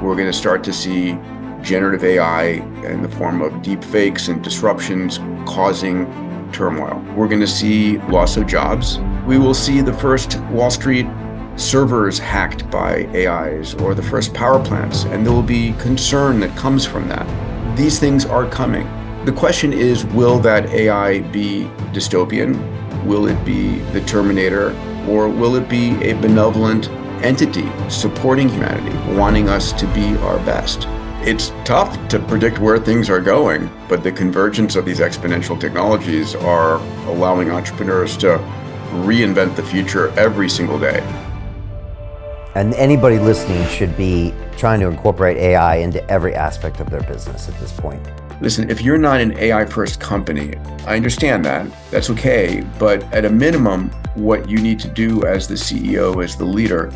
we're going to start to see generative AI in the form of deep fakes and disruptions causing turmoil. We're going to see loss of jobs. We will see the first Wall Street servers hacked by AIs or the first power plants, and there will be concern that comes from that. These things are coming. The question is, will that AI be dystopian? Will it be the Terminator? Or will it be a benevolent entity supporting humanity, wanting us to be our best? It's tough to predict where things are going, but the convergence of these exponential technologies are allowing entrepreneurs to reinvent the future every single day. And anybody listening should be trying to incorporate AI into every aspect of their business at this point. Listen, if you're not an AI-first company, I understand that. That's okay. But at a minimum, what you need to do as the CEO, as the leader,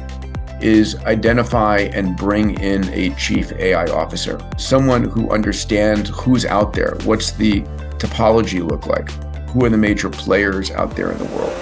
is identify and bring in a chief AI officer, someone who understands who's out there. What's the topology look like? Who are the major players out there in the world?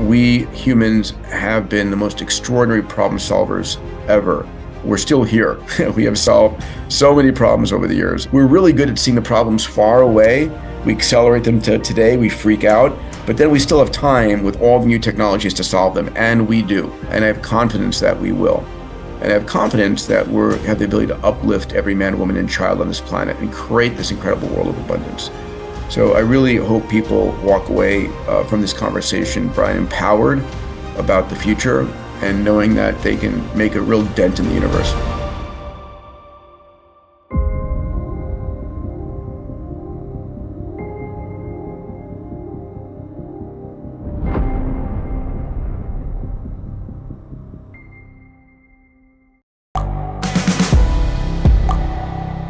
We humans have been the most extraordinary problem solvers ever. We're still here. We have solved so many problems over the years. We're really good at seeing the problems far away. We accelerate them to today, we freak out, but then we still have time with all the new technologies to solve them, and we do. And I have confidence that we will. And I have confidence that we have the ability to uplift every man, woman, and child on this planet and create this incredible world of abundance. So I really hope people walk away from this conversation, Brian, empowered about the future and knowing that they can make a real dent in the universe.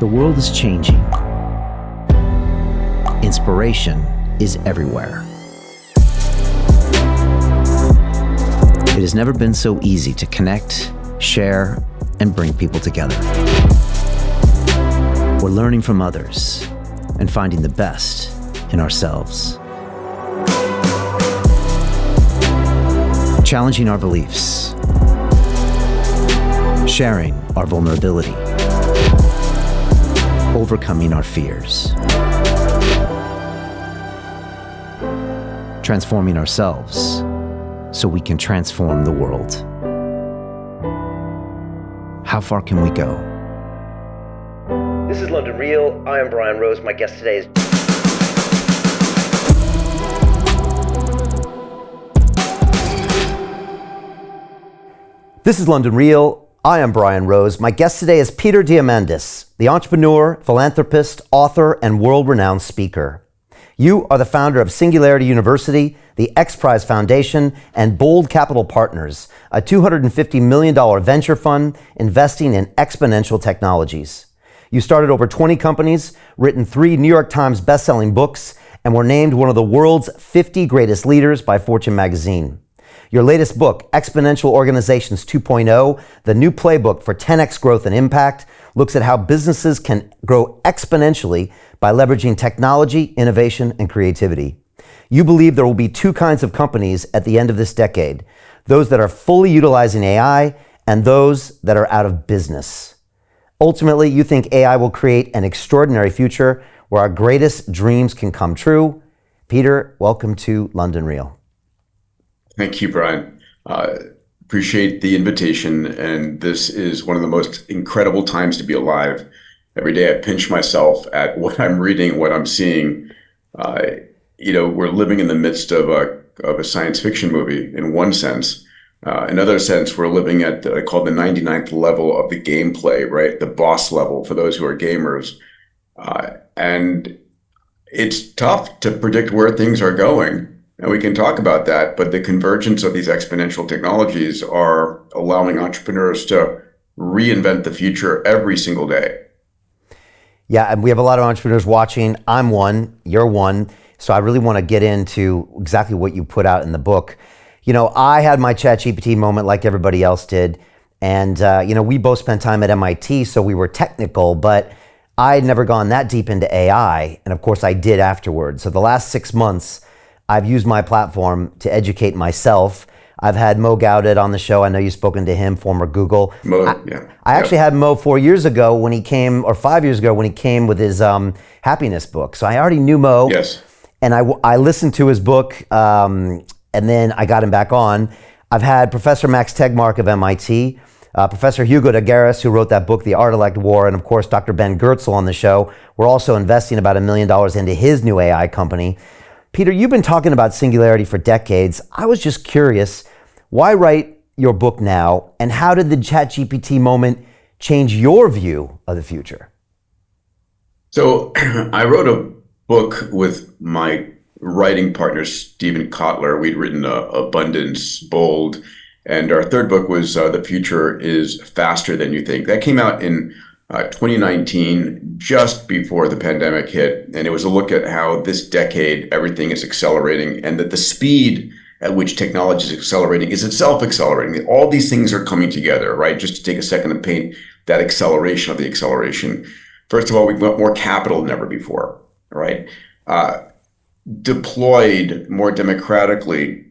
The world is changing. Inspiration is everywhere. It has never been so easy to connect, share, and bring people together. We're learning from others and finding the best in ourselves. Challenging our beliefs. Sharing our vulnerability. Overcoming our fears. Transforming ourselves so we can transform the world. How far can we go? This is London Real. I am Brian Rose. My guest today is... This is London Real. I am Brian Rose. My guest today is Peter Diamandis, the entrepreneur, philanthropist, author, and world-renowned speaker. You are the founder of Singularity University, the X Prize Foundation, and Bold Capital Partners, a $250 million venture fund investing in exponential technologies. You started over 20 companies, written 3 New York Times best-selling books, and were named one of the world's 50 greatest leaders by Fortune magazine. Your latest book, Exponential Organizations 2.0, the new playbook for 10x growth and impact, looks at how businesses can grow exponentially by leveraging technology, innovation, and creativity. You believe there will be 2 kinds of companies at the end of this decade, those that are fully utilizing AI and those that are out of business. Ultimately, you think AI will create an extraordinary future where our greatest dreams can come true. Peter, welcome to London Real. Thank you, Brian. Appreciate the invitation. And this is one of the most incredible times to be alive. Every day I pinch myself at what I'm reading, what I'm seeing. We're living in the midst of a science fiction movie in one sense. Another sense, we're living at called the 99th level of the gameplay, right? The boss level for those who are gamers. And it's tough to predict where things are going. And we can talk about that, but the convergence of these exponential technologies are allowing entrepreneurs to reinvent the future every single day. Yeah, and we have a lot of entrepreneurs watching. I'm one, you're one. So I really want to get into exactly what you put out in the book. I had my ChatGPT moment like everybody else did. And, we both spent time at MIT, so we were technical, but I had never gone that deep into AI. And of course I did afterwards. So the last 6 months, I've used my platform to educate myself. I've had Mo Gaudet on the show. I know you've spoken to him, former Google. Yeah. I actually had Mo 4 years ago when he came, or 5 years ago when he came with his happiness book. So I already knew Mo. Yes. And I listened to his book, and then I got him back on. I've had Professor Max Tegmark of MIT, Professor Hugo de Garis, who wrote that book, The Art Elect War, and of course, Dr. Ben Goertzel on the show. We're also investing about $1 million into his new AI company. Peter, you've been talking about singularity for decades. I was just curious, why write your book now, and how did the ChatGPT moment change your view of the future? So I wrote a book with my writing partner, Stephen Kotler. We'd written Abundance, Bold, and our third book was The Future is Faster Than You Think. That came out in 2019, just before the pandemic hit. And it was a look at how this decade, everything is accelerating, and that the speed at which technology is accelerating is itself accelerating. All these things are coming together, right? Just to take a second to paint that acceleration of the acceleration. First of all, we've got more capital than ever before, right? Deployed more democratically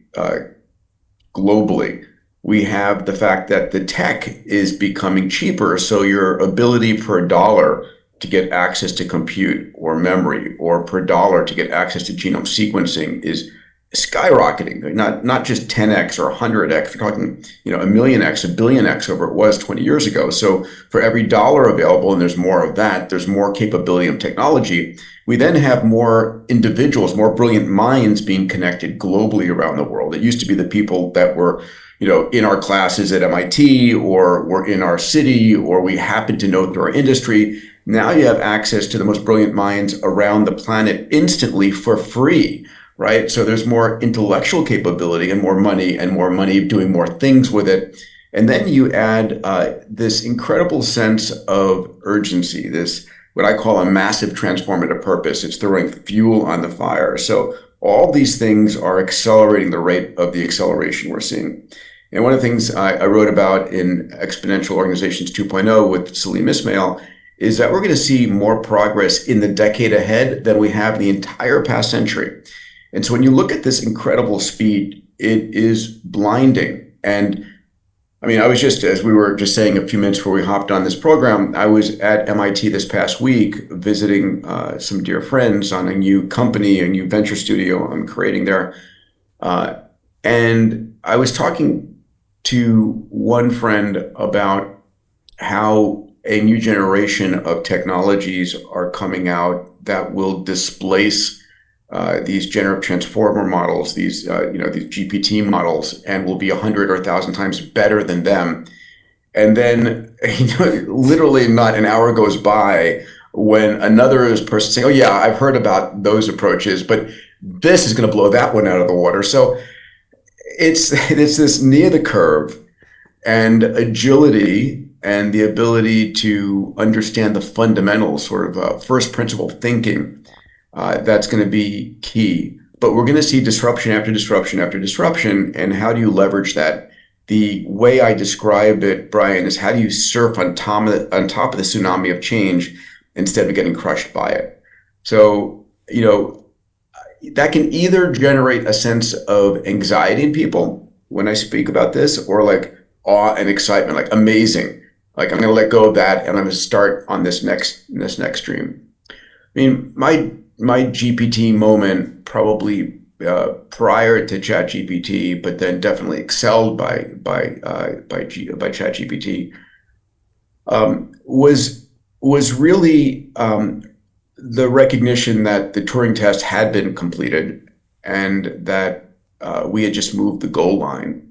globally. We have the fact that the tech is becoming cheaper, so your ability per dollar to get access to compute or memory, or per dollar to get access to genome sequencing, is skyrocketing. Not just 10x or 100x. We're talking, a million x, a billion x over it was 20 years ago. So for every dollar available, and there's more of that, there's more capability of technology. We then have more individuals, more brilliant minds being connected globally around the world. It used to be the people that were, in our classes at MIT, or were in our city, or we happen to know through our industry. Now you have access to the most brilliant minds around the planet instantly for free, right? So there's more intellectual capability and more money doing more things with it. And then you add this incredible sense of urgency, this what I call a massive transformative purpose. It's throwing fuel on the fire. So all these things are accelerating the rate of the acceleration we're seeing. And one of the things I wrote about in Exponential Organizations 2.0 with Salim Ismail is that we're going to see more progress in the decade ahead than we have the entire past century. And so when you look at this incredible speed, it is blinding. And I mean, I was just, as we were just saying a few minutes before we hopped on this program, I was at MIT this past week visiting some dear friends on a new company, a new venture studio I'm creating there. And I was talking to one friend about how a new generation of technologies are coming out that will displace these generative transformer models, these these GPT models, and will be 100 or 1,000 times better than them. And then, literally not an hour goes by when another person saying, "Oh yeah, I've heard about those approaches, but this is going to blow that one out of the water." So it's this near the curve and agility and the ability to understand the fundamentals, sort of first principle thinking. That's going to be key. But we're going to see disruption after disruption after disruption. And how do you leverage that? The way I describe it, Brian, is how do you surf on top of the tsunami of change instead of getting crushed by it? So, that can either generate a sense of anxiety in people when I speak about this, or like awe and excitement, like amazing. Like I'm going to let go of that and I'm going to start on this next dream. I mean, my GPT moment probably prior to ChatGPT, but then definitely excelled by ChatGPT, was really the recognition that the Turing test had been completed and that we had just moved the goal line.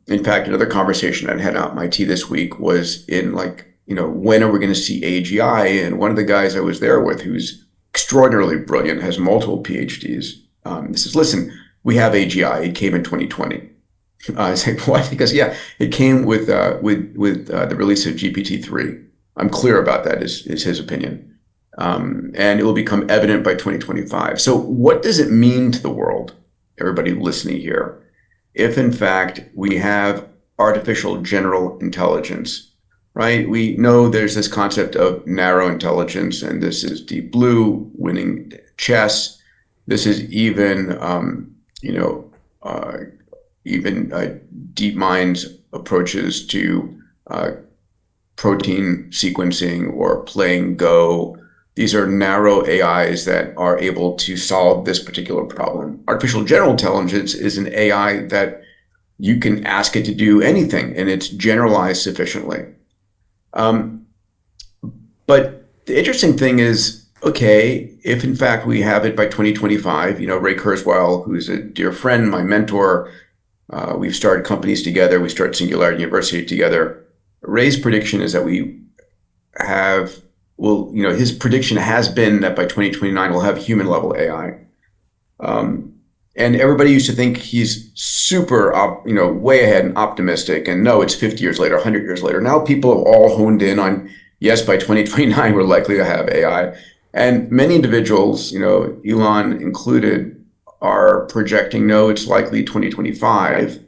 In fact, another conversation I had at MIT this week was in when are we going to see AGI? And one of the guys I was there with, who's extraordinarily brilliant, has multiple PhDs. He says, "Listen, we have AGI. It came in 2020." I say, "What?" He goes, "Yeah, it came with the release of GPT-3. I'm clear about that," is his opinion. And it will become evident by 2025. So what does it mean to the world, everybody listening here, if in fact we have artificial general intelligence, right? We know there's this concept of narrow intelligence, and this is Deep Blue winning chess. This is even, even DeepMind's approaches to protein sequencing or playing Go. These are narrow AIs that are able to solve this particular problem. Artificial general intelligence is an AI that you can ask it to do anything, and it's generalized sufficiently. But the interesting thing is, okay, if in fact we have it by 2025, Ray Kurzweil, who's a dear friend, my mentor, we've started companies together, we started Singularity University together. Ray's prediction is that his prediction has been that by 2029 we'll have human level AI. And everybody used to think he's super, way ahead and optimistic. And no, it's 50 years later, 100 years later. Now people have all honed in on, yes, by 2029, we're likely to have AI. And many individuals, Elon included, are projecting, no, it's likely 2025.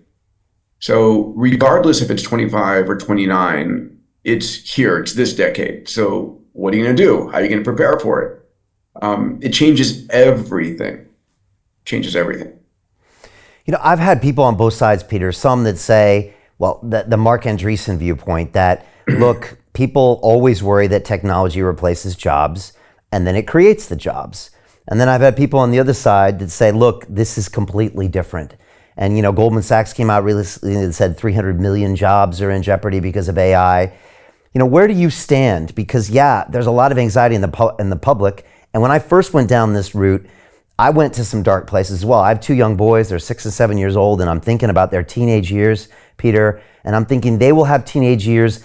So regardless if it's 25 or 29, it's here, it's this decade. So what are you going to do? How are you going to prepare for it? It changes everything. I've had people on both sides, Peter, some that say, well, the Mark Andreessen viewpoint that, look, people always worry that technology replaces jobs and then it creates the jobs. And then I've had people on the other side that say, look, this is completely different. And, Goldman Sachs came out recently and said 300 million jobs are in jeopardy because of AI. Where do you stand? Because, there's a lot of anxiety in the public. And when I first went down this route, I went to some dark places as well. I have two young boys, they're 6 and 7 years old, and I'm thinking about their teenage years, Peter, and I'm thinking they will have teenage years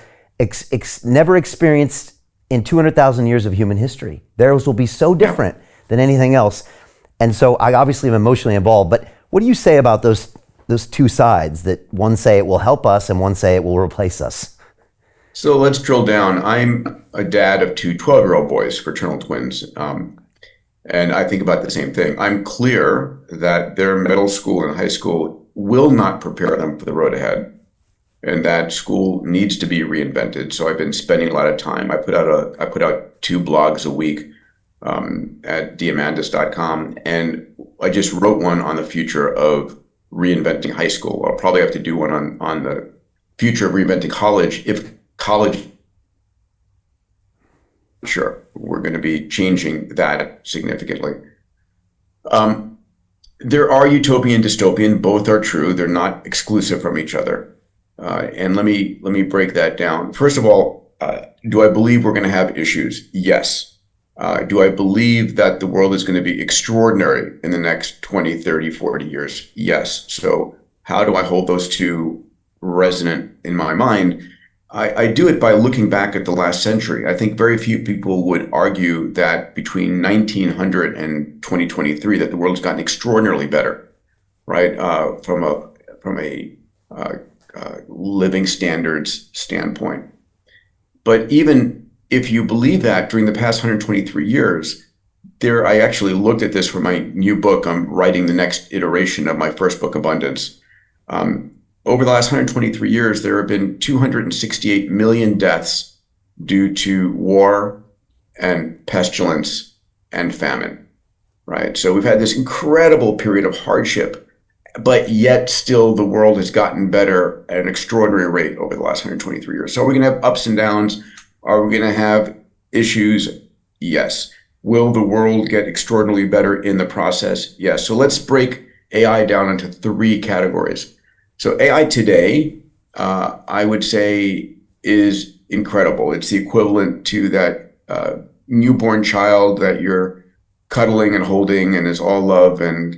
never experienced in 200,000 years of human history. Theirs will be so different than anything else. And so I obviously am emotionally involved, but what do you say about those two sides, that one say it will help us and one say it will replace us? So let's drill down. I'm a dad of two 12-year-old boys, fraternal twins. And I think about the same thing. I'm clear that their middle school and high school will not prepare them for the road ahead, and that school needs to be reinvented. So I've been spending a lot of time. I put out 2 blogs a week at Diamandis.com, and I just wrote one on the future of reinventing high school. I'll probably have to do one on the future of reinventing college if college. Sure, we're going to be changing that significantly. There are utopian and dystopian. Both are true. They're not exclusive from each other. And let me break that down. First of all, do I believe we're going to have issues? Yes. Do I believe that the world is going to be extraordinary in the next 20, 30, 40 years? Yes. So how do I hold those two resonant in my mind? I do it by looking back at the last century. I think very few people would argue that between 1900 and 2023 that the world's gotten extraordinarily better, right? From a living standards standpoint. But even if you believe that, during the past 123 years, I actually looked at this for my new book. I'm writing the next iteration of my first book, Abundance. Over the last 123 years, there have been 268 million deaths due to war and pestilence and famine, right? So we've had this incredible period of hardship, but yet still the world has gotten better at an extraordinary rate over the last 123 years. So are we going to have ups and downs? Are we going to have issues? Yes. Will the world get extraordinarily better in the process? Yes. So let's break AI down into 3 categories. So AI today, I would say, is incredible. It's the equivalent to that newborn child that you're cuddling and holding and is all love. And,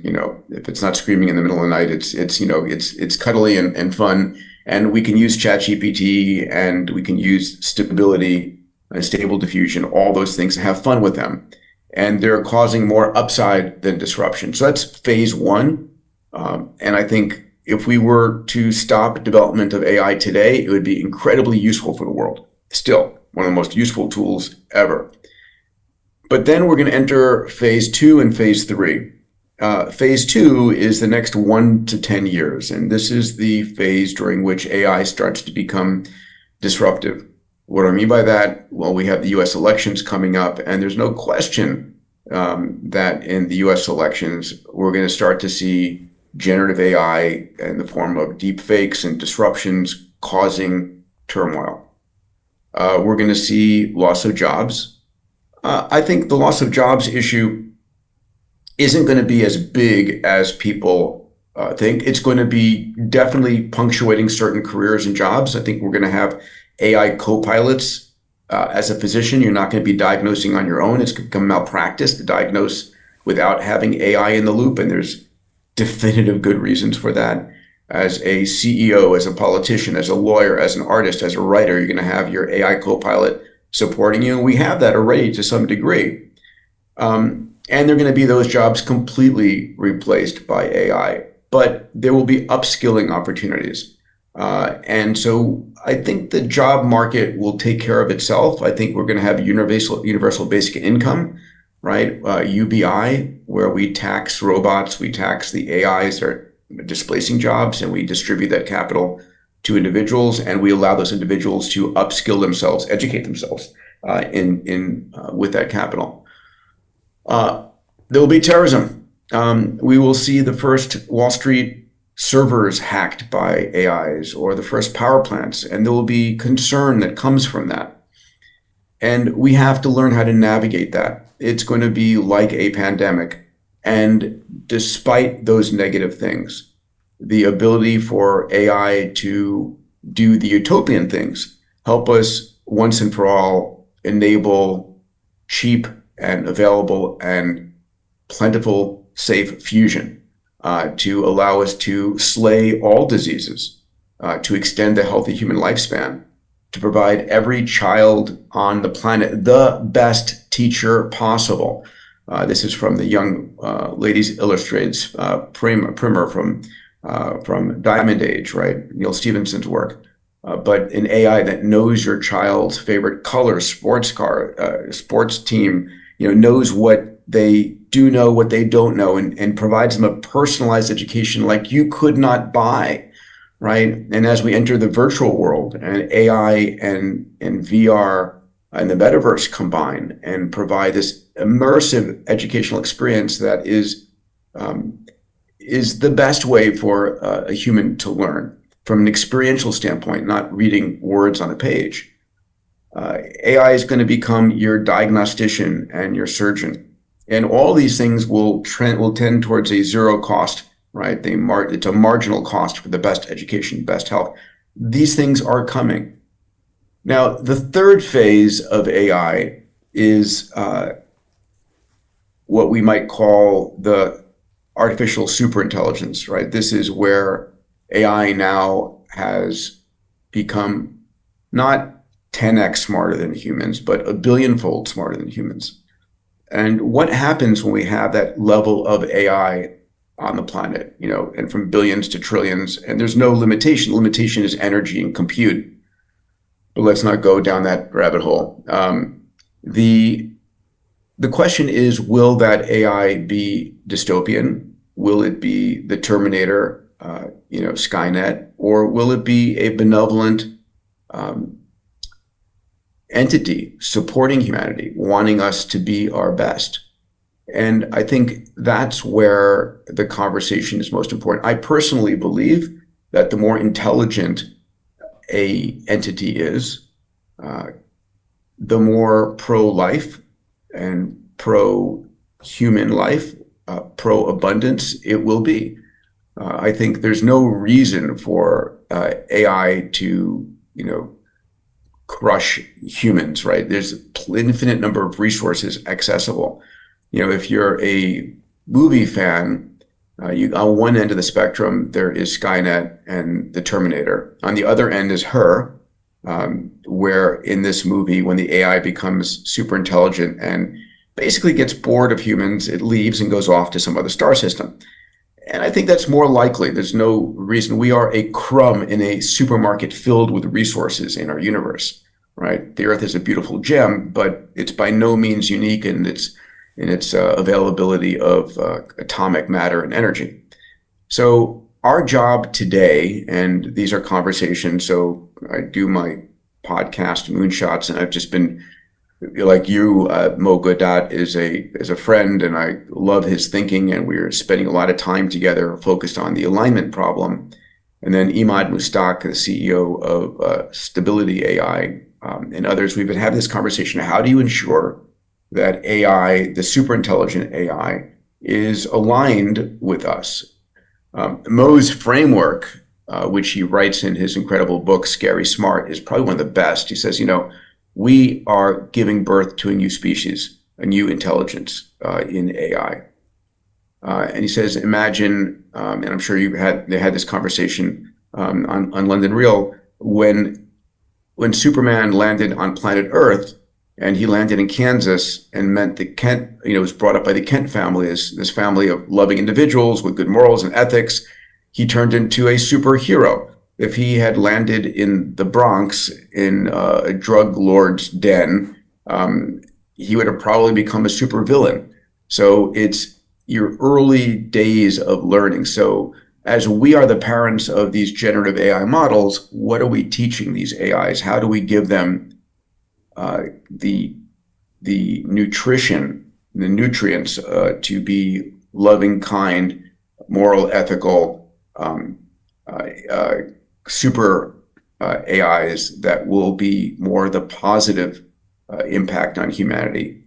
if it's not screaming in the middle of the night, it's cuddly and fun. And we can use ChatGPT and we can use stability and stable diffusion, all those things, and have fun with them. And they're causing more upside than disruption. So that's phase 1. And I think if we were to stop development of AI today, it would be incredibly useful for the world. Still, one of the most useful tools ever. But then we're going to enter phase 2 and phase 3. Phase 2 is the next 1 to 10 years. And this is the phase during which AI starts to become disruptive. What do I mean by that? Well, we have the US elections coming up, and there's no question that in the US elections, we're going to start to see generative AI in the form of deep fakes and disruptions causing turmoil. We're going to see loss of jobs. I think the loss of jobs issue isn't going to be as big as people think. It's going to be definitely punctuating certain careers and jobs. I think we're going to have AI co-pilots. As a physician, you're not going to be diagnosing on your own. It's going to become malpractice to diagnose without having AI in the loop, and there's definitive good reasons for that. As a CEO, as a politician, as a lawyer, as an artist, as a writer, you're going to have your AI co-pilot supporting you. And we have that already to some degree. And there are going to be those jobs completely replaced by AI, but there will be upskilling opportunities. And so I think the job market will take care of itself. I think we're going to have universal basic income, right? UBI, where we tax robots, we tax the AIs that are displacing jobs, and we distribute that capital to individuals, and we allow those individuals to upskill themselves, educate themselves with that capital. There will be terrorism. We will see the first Wall Street servers hacked by AIs, or the first power plants, and there will be concern that comes from that. And we have to learn how to navigate that. It's going to be like a pandemic. And despite those negative things, the ability for AI to do the utopian things, help us once and for all enable cheap and available and plentiful, safe fusion, to allow us to slay all diseases, to extend a healthy human lifespan, to provide every child on the planet the best teacher possible. This is from the Young Ladies Illustrated's primer from Diamond Age, right? Neil Stephenson's work. But an AI that knows your child's favorite color, sports car, sports team, knows what they do know, what they don't know, and provides them a personalized education like you could not buy, right? And as we enter the virtual world, and AI and VR and the metaverse combine and provide this immersive educational experience that is the best way for a human to learn from an experiential standpoint, not reading words on a page. AI is going to become your diagnostician and your surgeon, and all these things will tend towards a zero cost, right? It's a marginal cost for the best education, best health. These things are coming. Now, the third phase of AI is what we might call the artificial superintelligence, right? This is where AI now has become not 10x smarter than humans, but a billionfold smarter than humans. And what happens when we have that level of AI on the planet, and from billions to trillions, and there's no limitation. Limitation is energy and compute. But let's not go down that rabbit hole. The question is, will that AI be dystopian? Will it be the Terminator, Skynet, or will it be a benevolent entity supporting humanity, wanting us to be our best? And I think that's where the conversation is most important. I personally believe that the more intelligent a entity is, the more pro-life and pro-human life, pro-abundance it will be. I think there's no reason for AI to, crush humans, right? There's an infinite number of resources accessible. If you're a movie fan, on one end of the spectrum, there is Skynet and the Terminator. On the other end is Her, where in this movie, when the AI becomes super intelligent and basically gets bored of humans, it leaves and goes off to some other star system. And I think that's more likely. There's no reason. We are a crumb in a supermarket filled with resources in our universe, right? The Earth is a beautiful gem, but it's by no means unique in its availability of atomic matter and energy. So our job today, and these are conversations, so I do my podcast Moonshots, and I've just been like you, Mo Godat is a friend, and I love his thinking. And we're spending a lot of time together, focused on the alignment problem. And then Imad Mustaq, the CEO of Stability AI, and others, we've been having this conversation. How do you ensure that AI, the super intelligent AI, is aligned with us? Mo's framework, which he writes in his incredible book, Scary Smart, is probably one of the best. He says, we are giving birth to a new species, a new intelligence in AI. And he says, imagine, and I'm sure they had this conversation on London Real, when Superman landed on planet Earth, and he landed in Kansas, and meant that Kent, was brought up by the Kent family, this family of loving individuals with good morals and ethics. He turned into a superhero. If he had landed in the Bronx in a drug lord's den, he would have probably become a supervillain. So it's your early days of learning. So as we are the parents of these generative AI models, what are we teaching these AIs? How do we give them the nutrition, the nutrients to be loving, kind, moral, ethical, super AIs that will be more the positive impact on humanity?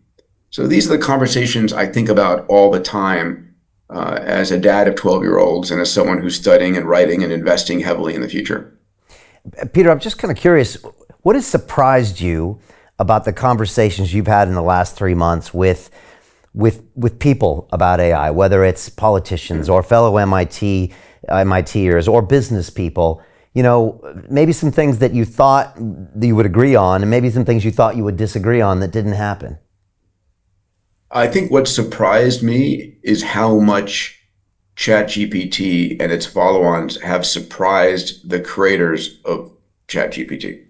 So these are the conversations I think about all the time as a dad of 12-year-olds and as someone who's studying and writing and investing heavily in the future. Peter, I'm just kind of curious, what has surprised you about the conversations you've had in the last 3 months with people about AI, whether it's politicians or fellow MITers or business people? Maybe some things that you thought that you would agree on, and maybe some things you thought you would disagree on that didn't happen. I think what surprised me is how much ChatGPT and its follow-ons have surprised the creators of ChatGPT.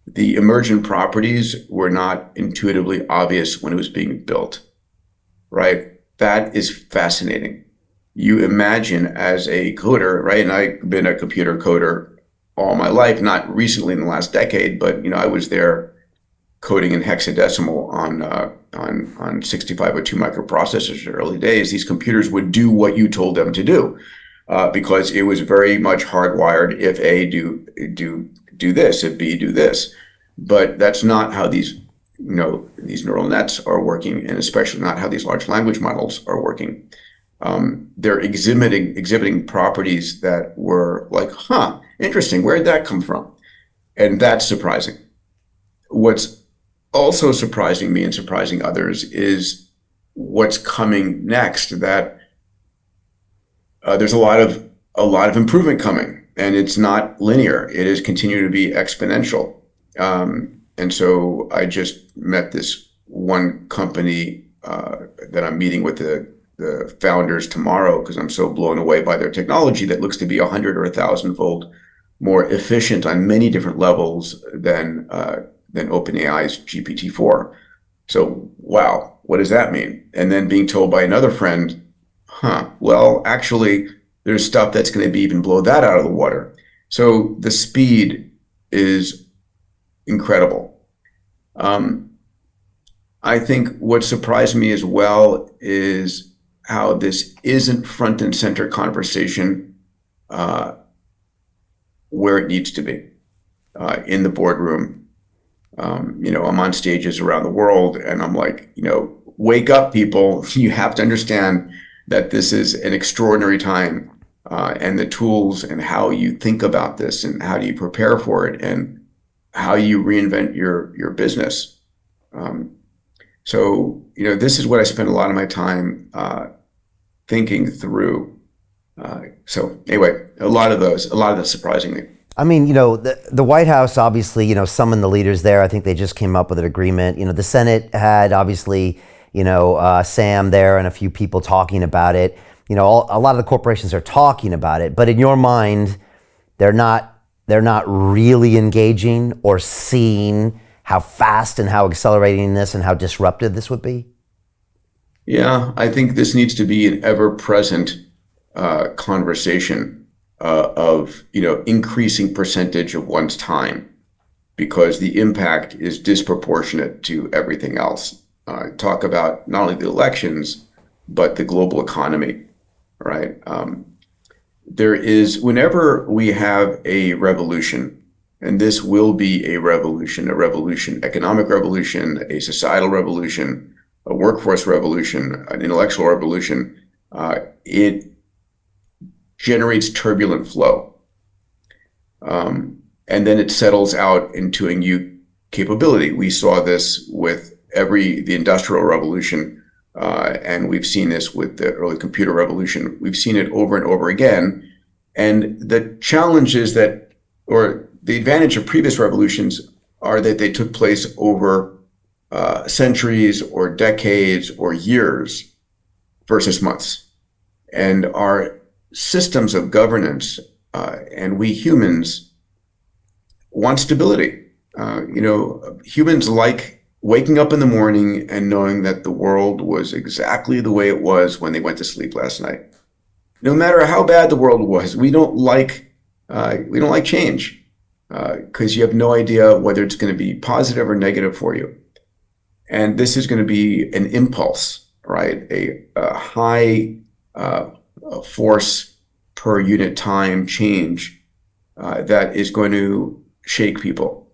The emergent properties were not intuitively obvious when it was being built, right? That is fascinating. You imagine as a coder, right? And I've been a computer coder all my life, not recently in the last decade, but I was there coding in hexadecimal on 6502 microprocessors in the early days. These computers would do what you told them to do because it was very much hardwired. If A, do this, if B, do this. But that's not how these neural nets are working, and especially not how these large language models are working. They're exhibiting properties that were like, interesting, where did that come from? And that's surprising. What's also surprising me and surprising others is what's coming next, that there's a lot of improvement coming, and it's not linear. It is continuing to be exponential. And so I just met this one company that I'm meeting with the founders tomorrow, because I'm so blown away by their technology that looks to be 100 or 1,000-fold more efficient on many different levels than OpenAI's GPT-4. So, wow, what does that mean? And then being told by another friend, well, actually, there's stuff that's going to be even blow that out of the water. So the speed is incredible. I think what surprised me as well is how this isn't front and center conversation where it needs to be in the boardroom. I'm on stages around the world, and I'm like, wake up, people. You have to understand that this is an extraordinary time, and the tools and how you think about this and how do you prepare for it and how you reinvent your business. So this is what I spend a lot of my time thinking through. So anyway, a lot of that surprising me. I mean, the White House obviously, summoned the leaders there. I think they just came up with an agreement. The Senate had obviously, Sam there and a few people talking about it. A lot of the corporations are talking about it, but in your mind, they're not really engaging or seeing how fast and how accelerating this and how disruptive this would be? Yeah, I think this needs to be an ever-present conversation of increasing percentage of one's time because the impact is disproportionate to everything else. Talk about not only the elections, but the global economy, right? Whenever we have a revolution, and this will be a revolution, economic revolution, a societal revolution, a workforce revolution, an intellectual revolution, it generates turbulent flow. And then it settles out into a new capability. We saw this with the Industrial Revolution, and we've seen this with the early computer revolution. We've seen it over and over again. And the challenge is that, or the advantage of previous revolutions are that they took place over centuries or decades or years versus months. And our systems of governance and we humans want stability. Humans like waking up in the morning and knowing that the world was exactly the way it was when they went to sleep last night. No matter how bad the world was, we don't like change because you have no idea whether it's going to be positive or negative for you. And this is going to be an impulse, right? A high force per unit time change that is going to shake people.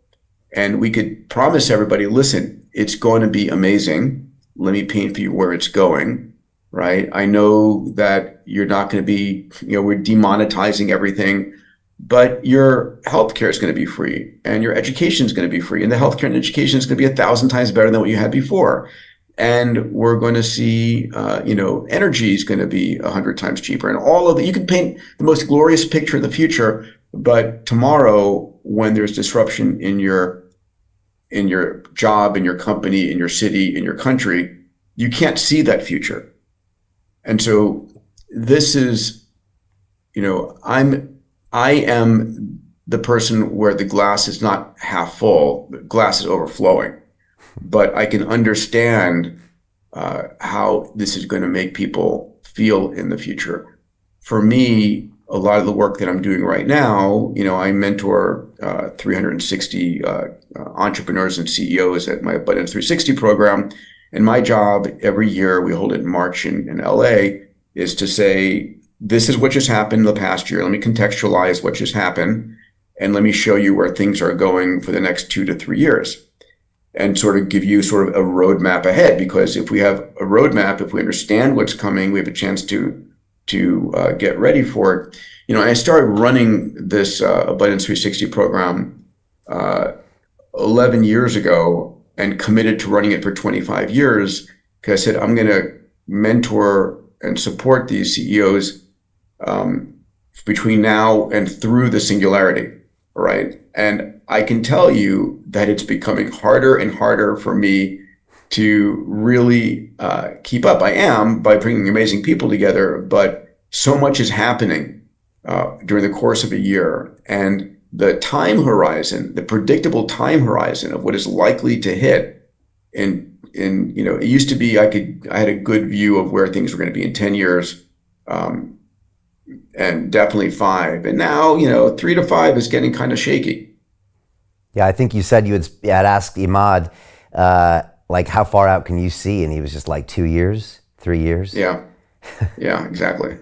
And we could promise everybody, listen, it's going to be amazing. Let me paint for you where it's going, right? I know that you're not going to be, we're demonetizing everything, but your healthcare is going to be free and your education is going to be free. And the healthcare and education is going to be 1,000 times better than what you had before. And we're going to see, energy is going to be 100 times cheaper. And all of it, you can paint the most glorious picture of the future, but tomorrow, when there's disruption in your job, in your company, in your city, in your country, you can't see that future. And so this is, I am the person where the glass is not half full, the glass is overflowing. But I can understand how this is going to make people feel in the future. For me, a lot of the work that I'm doing right now, I mentor 360 entrepreneurs and CEOs at my Abundance 360 program. And my job every year, we hold it in March in LA, is to say, this is what just happened in the past year. Let me contextualize what just happened. And let me show you where things are going for the next 2 to 3 years. And sort of give you sort of a roadmap ahead. Because if we have a roadmap, if we understand what's coming, we have a chance to get ready for it. I started running this Abundance 360 program 11 years ago and committed to running it for 25 years because I said, I'm going to mentor and support these CEOs between now and through the singularity, right? And I can tell you that it's becoming harder and harder for me to really keep up. I am by bringing amazing people together, but so much is happening during the course of a year. And the time horizon, the predictable time horizon of what is likely to hit it used to be I had a good view of where things were going to be in 10 years and definitely 5. And now, 3 to 5 is getting kind of shaky. Yeah, I think you said you had asked Imad, how far out can you see? And he was just like 2 years, 3 years. Yeah, exactly.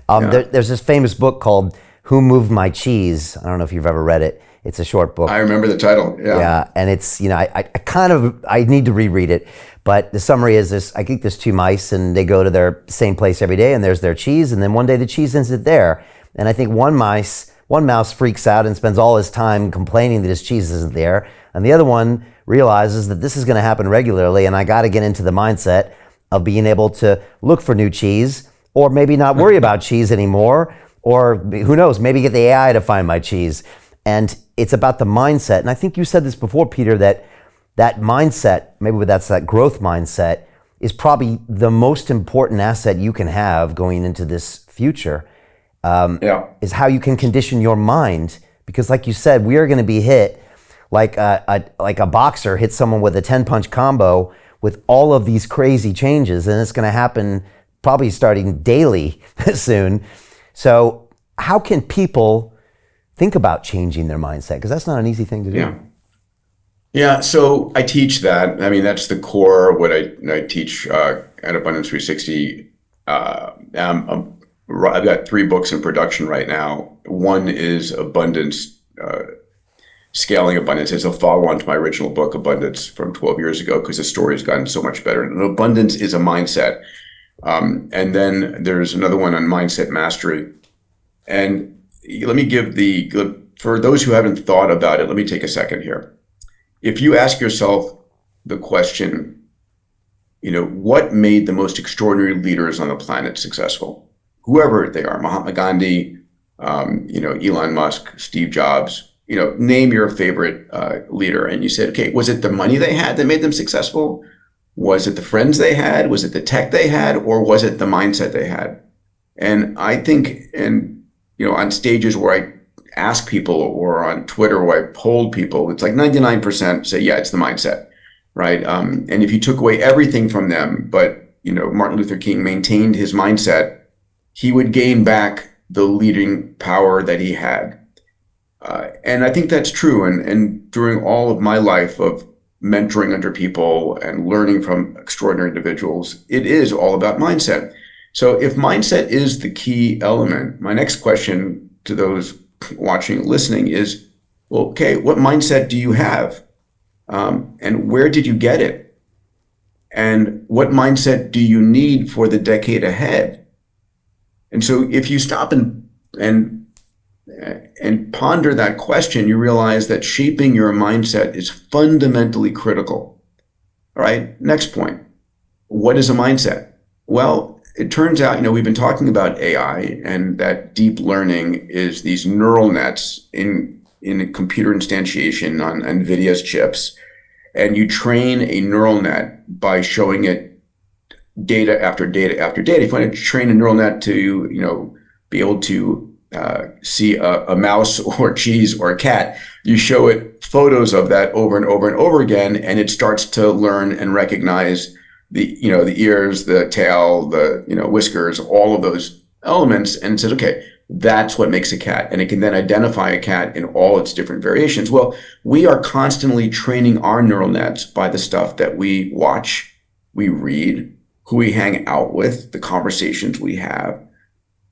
There's this famous book called Who Moved My Cheese? I don't know if you've ever read it. It's a short book. I remember the title. Yeah, and it's, I need to reread it. But the summary is this: I think there's 2 mice and they go to their same place every day and there's their cheese. And then one day the cheese isn't there. And I think one mouse freaks out and spends all his time complaining that his cheese isn't there. And the other one realizes that this is going to happen regularly. And I got to get into the mindset of being able to look for new cheese, or maybe not worry about cheese anymore, or who knows, maybe get the AI to find my cheese. And it's about the mindset. And I think you said this before, Peter, that mindset, maybe that's that growth mindset, is probably the most important asset you can have going into this future. Is how you can condition your mind. Because like you said, we are going to be hit like a boxer hits someone with a 10-punch combo with all of these crazy changes. And it's going to happen probably starting daily soon. So how can people think about changing their mindset? Because that's not an easy thing to do. Yeah. Yeah, so I teach that. I mean, that's the core of what I teach at Abundance 360. I've got 3 books in production right now. One is Abundance, Scaling Abundance. It's a follow-on to my original book, Abundance, from 12 years ago, because the story's gotten so much better. And abundance is a mindset. And then there's another one on mindset mastery. And let me give for those who haven't thought about it, let me take a second here. If you ask yourself the question, what made the most extraordinary leaders on the planet successful? Whoever they are, Mahatma Gandhi, Elon Musk, Steve Jobs, name your favorite leader. And you said, okay, was it the money they had that made them successful? Was it the friends they had? Was it the tech they had? Or was it the mindset they had? And I think, on stages where I ask people, or on Twitter where I polled people, it's like 99% say, yeah, it's the mindset, right? And if you took away everything from them, but, Martin Luther King maintained his mindset, he would gain back the leading power that he had. And I think that's true. And during all of my life of mentoring under people and learning from extraordinary individuals, it is all about mindset. So if mindset is the key element, my next question to those watching and listening is, well, okay, what mindset do you have? And where did you get it? And what mindset do you need for the decade ahead? And so if you stop and ponder that question, you realize that shaping your mindset is fundamentally critical. All right, next point. What is a mindset? Well, it turns out, we've been talking about AI, and that deep learning is these neural nets in a computer instantiation on NVIDIA's chips. And you train a neural net by showing it data after data after data. If you want to train a neural net to, be able to see a mouse or cheese or a cat, you show it photos of that over and over and over again, and it starts to learn and recognize the ears, the tail, the whiskers, all of those elements, and it says, okay, that's what makes a cat. And it can then identify a cat in all its different variations. Well, we are constantly training our neural nets by the stuff that we watch, we read, who we hang out with, the conversations we have.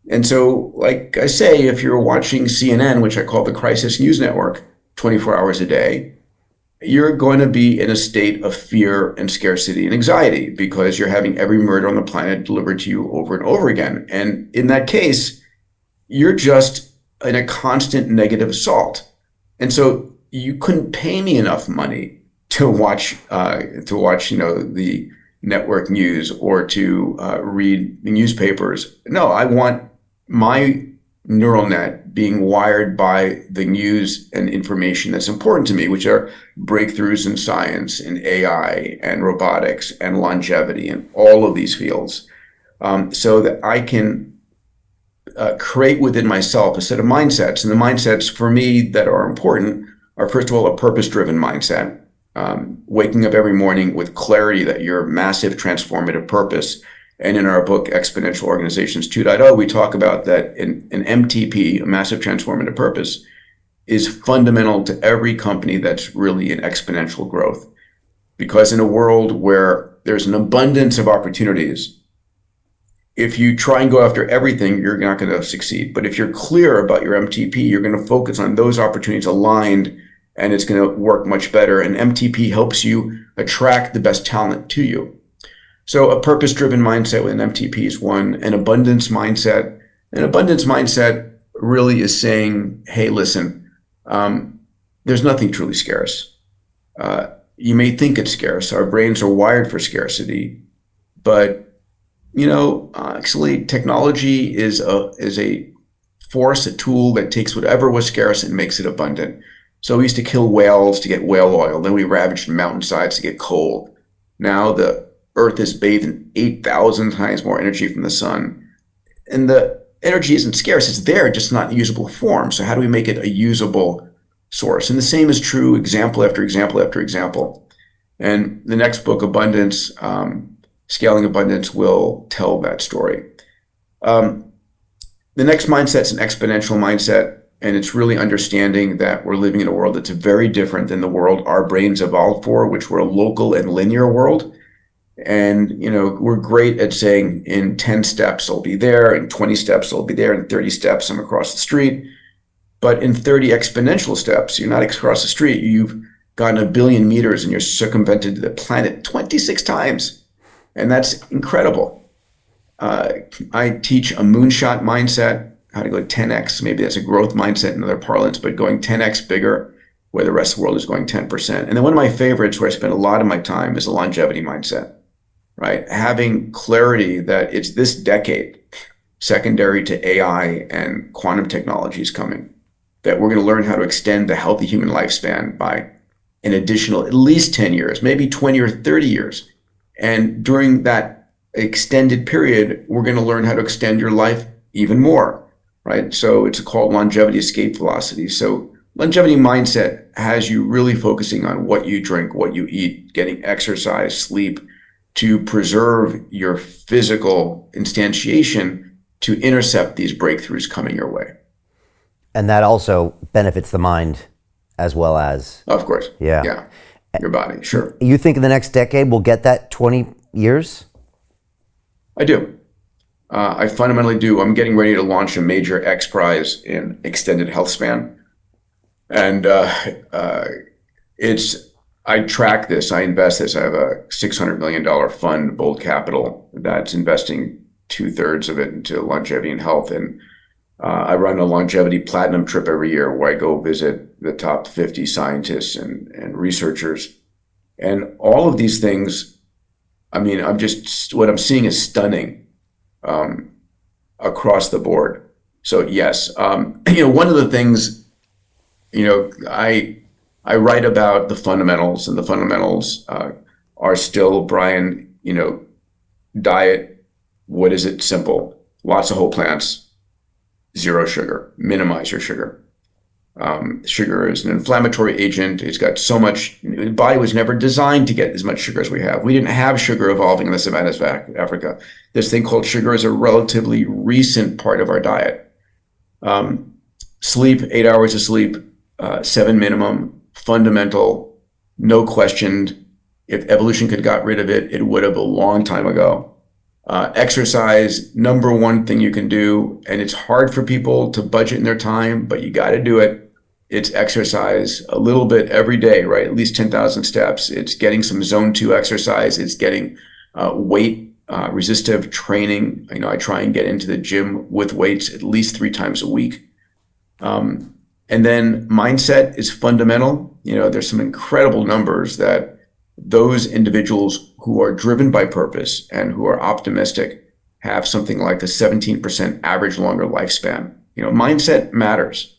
And so, like I say, if you're watching CNN, which I call the crisis news network, 24 hours a day, you're going to be in a state of fear and scarcity and anxiety, because you're having every murder on the planet delivered to you over and over again. And in that case, you're just in a constant negative assault. And so you couldn't pay me enough money to watch the network news, or to read the newspapers. No, I want my neural net being wired by the news and information that's important to me, which are breakthroughs in science and AI and robotics and longevity and all of these fields, so that I can create within myself a set of mindsets. And the mindsets for me that are important are, first of all, a purpose-driven mindset, waking up every morning with clarity that your massive transformative purpose. And in our book, Exponential Organizations 2.0, we talk about that an MTP, a massive transformative purpose, is fundamental to every company that's really in exponential growth. Because in a world where there's an abundance of opportunities, if you try and go after everything, you're not going to succeed. But if you're clear about your MTP, you're going to focus on those opportunities aligned, and it's going to work much better. And MTP helps you attract the best talent to you. So a purpose-driven mindset with an MTP is one. An abundance mindset. An abundance mindset really is saying, hey, listen, there's nothing truly scarce. You may think it's scarce. Our brains are wired for scarcity. But, actually, technology is a force, a tool that takes whatever was scarce and makes it abundant. So we used to kill whales to get whale oil. Then we ravaged mountainsides to get coal. Now the Earth is bathed in 8,000 times more energy from the sun. And the energy isn't scarce, it's there, just not in usable form. So how do we make it a usable source? And the same is true, example after example after example. And the next book, Abundance, Scaling Abundance, will tell that story. The next mindset is an exponential mindset. And it's really understanding that we're living in a world that's very different than the world our brains evolved for, which were a local and linear world. And, we're great at saying in 10 steps, I'll be there, in 20 steps, I'll be there, in 30 steps, I'm across the street. But in 30 exponential steps, you're not across the street. You've gotten 1 billion meters and you're circumvented the planet 26 times. And that's incredible. I teach a moonshot mindset, how to go 10x. Maybe that's a growth mindset in other parlance, but going 10x bigger, where the rest of the world is going 10%. And then one of my favorites, where I spend a lot of my time, is a longevity mindset, right? Having clarity that it's this decade, secondary to AI and quantum technologies coming, that we're going to learn how to extend the healthy human lifespan by an additional at least 10 years, maybe 20 or 30 years. And during that extended period, we're going to learn how to extend your life even more, right? So it's called longevity escape velocity. So longevity mindset has you really focusing on what you drink, what you eat, getting exercise, sleep, to preserve your physical instantiation to intercept these breakthroughs coming your way. And that also benefits the mind as well as... Of course. Yeah. Your body, sure. You think in the next decade we'll get that 20 years? I do. I fundamentally do. I'm getting ready to launch a major X Prize in extended health span. And I track this, I invest this. I have a $600 million fund, Bold Capital, that's investing 2/3 of it into longevity and health. And I run a longevity platinum trip every year where I go visit the top 50 scientists and researchers. And all of these things, what I'm seeing is stunning across the board. So yes, one of the things, I write about the fundamentals, and the fundamentals are still, Brian, diet. What is it? Simple. Lots of whole plants. Zero sugar, minimize your sugar. Sugar is an inflammatory agent. It's got so much, the body was never designed to get as much sugar as we have. We didn't have sugar evolving in the savannas of Africa. This thing called sugar is a relatively recent part of our diet. Sleep, 8 hours of sleep, 7 minimum, fundamental, no questioned. If evolution could got rid of it, it would have a long time ago. Exercise, number one thing you can do, and it's hard for people to budget in their time, but you got to do it. It's exercise a little bit every day, right? At least 10,000 steps. It's getting some zone 2 exercise. It's getting weight resistive training. I try and get into the gym with weights at least 3 times a week. And then mindset is fundamental. There's some incredible numbers that those individuals who are driven by purpose and who are optimistic have something like a 17% average longer lifespan. Mindset matters.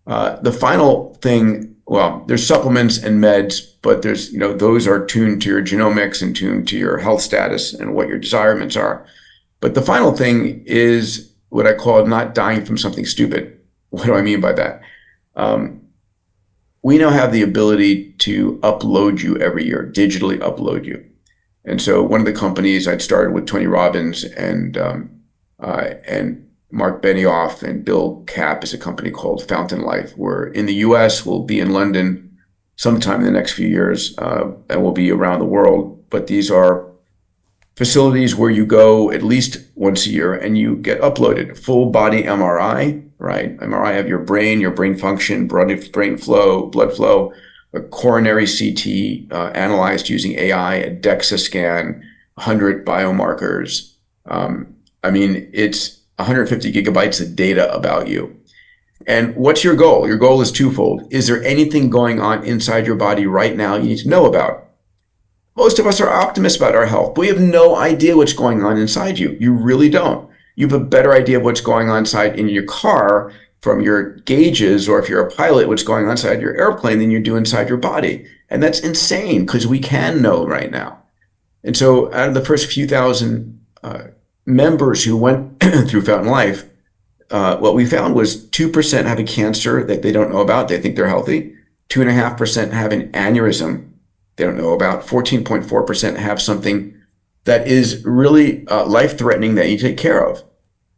The final thing, well, there's supplements and meds, but there's, those are tuned to your genomics and tuned to your health status and what your desirements are. But the final thing is what I call not dying from something stupid. What do I mean by that? We now have the ability to upload you every year, digitally upload you. And so one of the companies I'd started with Tony Robbins and Mark Benioff and Bill Kapp is a company called Fountain Life. We're in the US, we'll be in London sometime in the next few years, and we'll be around the world. But these are facilities where you go at least once a year and you get uploaded, full body MRI, right? MRI of your brain function, brain flow, blood flow, a coronary CT analyzed using AI, a DEXA scan, 100 biomarkers. It's 150 gigabytes of data about you. And what's your goal? Your goal is twofold. Is there anything going on inside your body right now you need to know about? Most of us are optimists about our health, but we have no idea what's going on inside you. You really don't. You have a better idea of what's going on inside in your car from your gauges, or if you're a pilot, what's going on inside your airplane than you do inside your body. And that's insane because we can know right now. And so out of the first few thousand members who went through Fountain Life, what we found was 2% have a cancer that they don't know about. They think they're healthy. 2.5% have an aneurysm they don't know about. 14.4% have something that is really life-threatening that you take care of.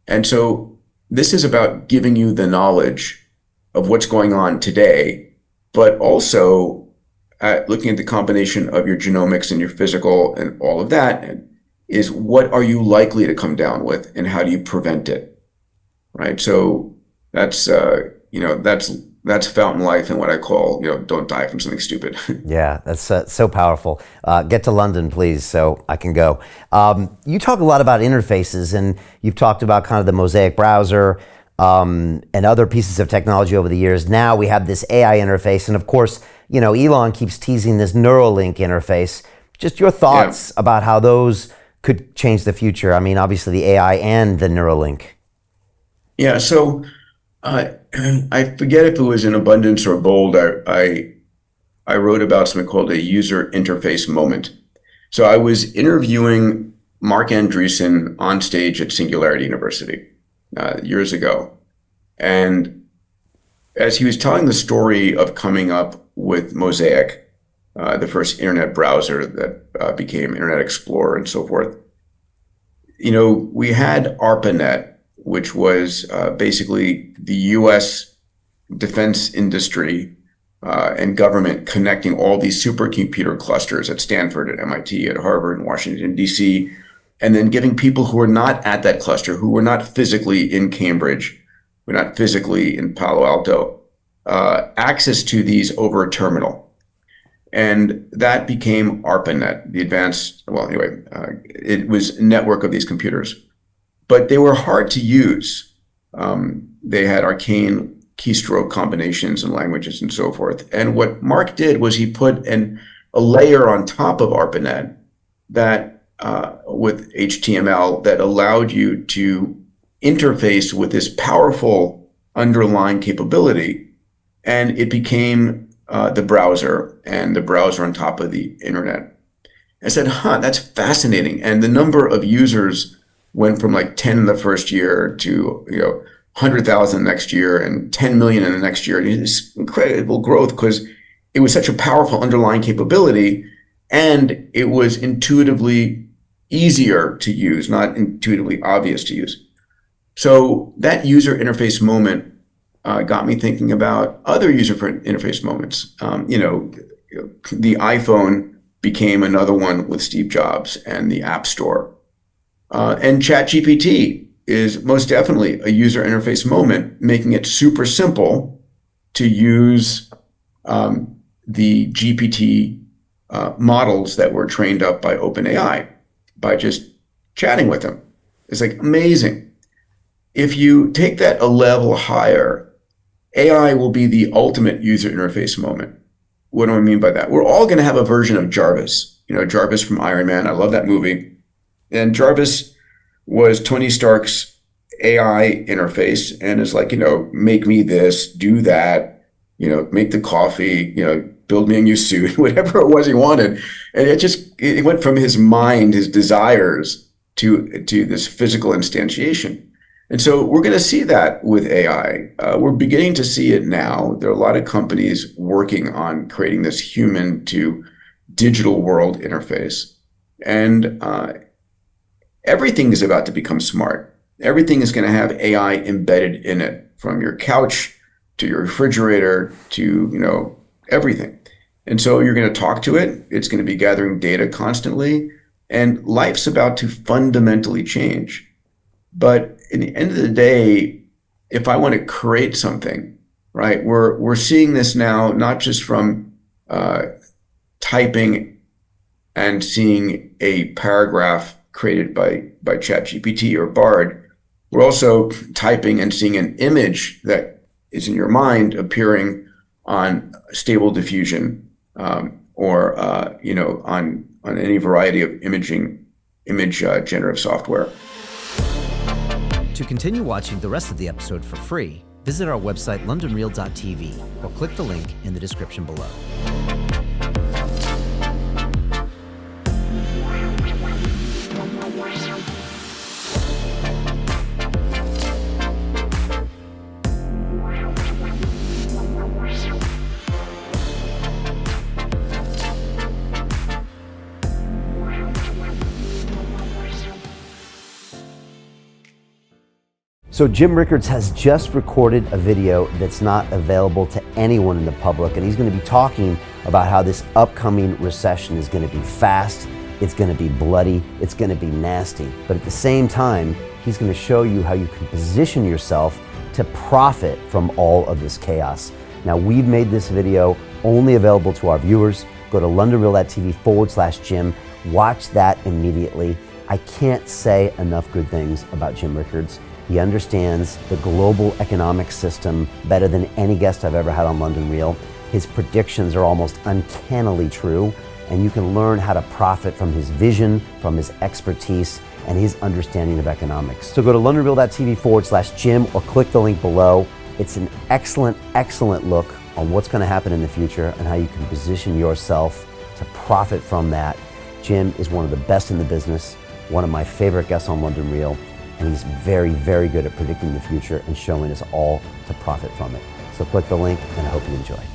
And so this is about giving you the knowledge of what's going on today, but also looking at the combination of your genomics and your physical and all of that, is what are you likely to come down with and how do you prevent it, right? So that's that's fountain life and what I call, don't die from something stupid. Yeah, that's so powerful. Get to London, please, so I can go. You talk a lot about interfaces, and you've talked about kind of the Mosaic browser and other pieces of technology over the years. Now we have this AI interface, and of course, Elon keeps teasing this Neuralink interface. Just your thoughts about how those could change the future. I mean, obviously the AI and the Neuralink. Yeah, so I forget if it was in Abundance or Bold. I wrote about something called a user interface moment. So I was interviewing Mark Andreessen on stage at Singularity University years ago, and as he was telling the story of coming up with Mosaic, the first internet browser that became Internet Explorer and so forth, we had ARPANET, which was basically the U.S. defense industry and government connecting all these supercomputer clusters at Stanford, at MIT, at Harvard, and Washington, D.C., and then giving people who were not at that cluster, who were not physically in Cambridge, who were not physically in Palo Alto, access to these over a terminal. And that became ARPANET, the advanced, it was a network of these computers. But they were hard to use. They had arcane keystroke combinations and languages and so forth. And what Mark did was he put a layer on top of ARPANET that with HTML that allowed you to interface with this powerful underlying capability. And it became the browser, and the browser on top of the internet. I said, that's fascinating. And the number of users went from like 10 in the first year to 100,000 next year and 10 million in the next year. It's incredible growth because it was such a powerful underlying capability, and it was intuitively easier to use, not intuitively obvious to use. So that user interface moment got me thinking about other user interface moments. The iPhone became another one with Steve Jobs and the App Store. And ChatGPT is most definitely a user interface moment, making it super simple to use the GPT models that were trained up by OpenAI by just chatting with them. It's like amazing. If you take that a level higher, AI will be the ultimate user interface moment. What do I mean by that? We're all going to have a version of Jarvis. Jarvis from Iron Man. I love that movie. And Jarvis was Tony Stark's AI interface and is like, make me this, do that, make the coffee, build me a new suit, whatever it was he wanted. And it went from his mind, his desires to this physical instantiation. And so we're going to see that with AI. We're beginning to see it now. There are a lot of companies working on creating this human to digital world interface. And everything is about to become smart. Everything is going to have AI embedded in it, from your couch to your refrigerator to, everything. And so you're going to talk to it. It's going to be gathering data constantly. And life's about to fundamentally change. But in the end of the day, if I want to create something, right, we're seeing this now, not just from typing and seeing a paragraph created by ChatGPT or Bard. We're also typing and seeing an image that is in your mind appearing on Stable Diffusion or on any variety of image generative software. To continue watching the rest of the episode for free, visit our website londonreal.tv or click the link in the description below. So Jim Rickards has just recorded a video that's not available to anyone in the public, and he's going to be talking about how this upcoming recession is going to be fast, it's going to be bloody, it's going to be nasty. But at the same time, he's going to show you how you can position yourself to profit from all of this chaos. Now, we've made this video only available to our viewers. Go to londonreal.tv/Jim. Watch that immediately. I can't say enough good things about Jim Rickards. He understands the global economic system better than any guest I've ever had on London Real. His predictions are almost uncannily true, and you can learn how to profit from his vision, from his expertise, and his understanding of economics. So go to londonreal.tv/Jim or click the link below. It's an excellent, excellent look on what's going to happen in the future and how you can position yourself to profit from that. Jim is one of the best in the business, one of my favorite guests on London Real, and he's very, very good at predicting the future and showing us all to profit from it. So click the link, and I hope you enjoy.